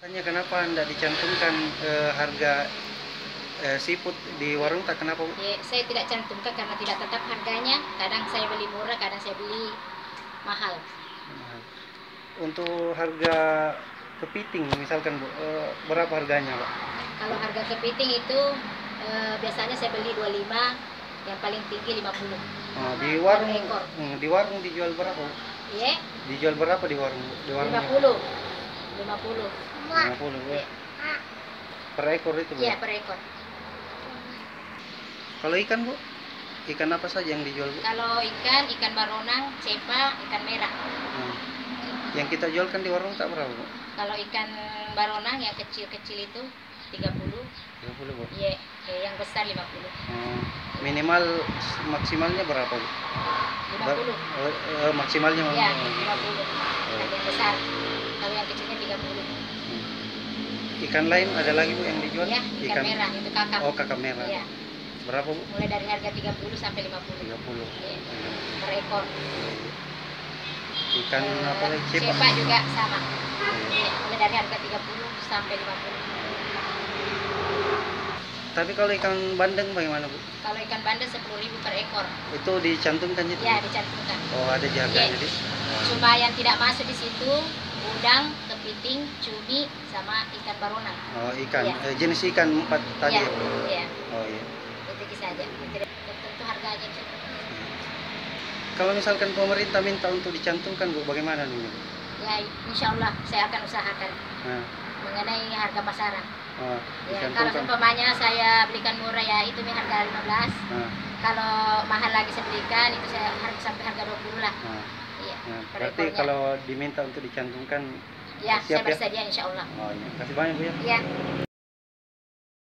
Tanya kenapa Anda dicantumkan harga seafood di warung tak kenapa Bu? Ya, saya tidak cantumkan karena tidak tetap harganya. Kadang saya beli murah, kadang saya beli mahal. Untuk harga kepiting misalkan Bu, berapa harganya Pak? Kalau harga kepiting itu biasanya saya beli 25, yang paling tinggi 50. Di warung di warung dijual berapa Bu? Iya. Dijual berapa di warung? Di warung 50. 50 Bu. Ya. Per ekor itu Bu? Iya, per ekor. Kalau ikan Bu? Ikan apa saja yang dijual Bu? Kalau ikan baronang, cepa, ikan merah. Yang kita jualkan di warung tak berapa Bu? Kalau ikan baronang yang kecil-kecil itu 30. 30 Bu? Iya, yang besar 50. Minimal maksimalnya berapa Bu? 50. Maksimalnya Iya, 50. Yang besar. Kalau yang kecilnya 30. Ikan lain ada lagi Bu yang dijual? Ya, ikan merah itu kakap. Oh, kakap merah. Iya. Berapa Bu? Mulai dari harga 30 sampai 50. 30. Iya. Per ekor. Ikan apa lagi? Cepa juga sama. Iya, mulai dari harga 30 sampai 50. Tapi kalau ikan bandeng bagaimana Bu? Kalau ikan bandeng 10.000 per ekor. Itu dicantumkan itu? Ya, dicantumkan. Oh, ada harganya di. Cuma yang tidak masuk di situ udang, kepiting, cumi, sama ikan baronang. Oh, ikan. Ya. Jenis ikan 4 tadi ya, ya Bu? Iya. Oh iya. Itu saja. Tidak tentu harganya. Kalau misalkan pemerintah minta untuk dicantumkan Bu, bagaimana nih? Ya, insya Allah saya akan usahakan mengenai harga pasaran. Ya, kalau umpamanya saya belikan murah ya itu harga 15. Kalau mahal lagi saya belikan itu saya sampai harga 20 lah. Iya. Berarti kalau diminta untuk dicantumkan ya, siap saya bersedia insya Allah. Oh iya. Kasih banyak Bu ya. Iya.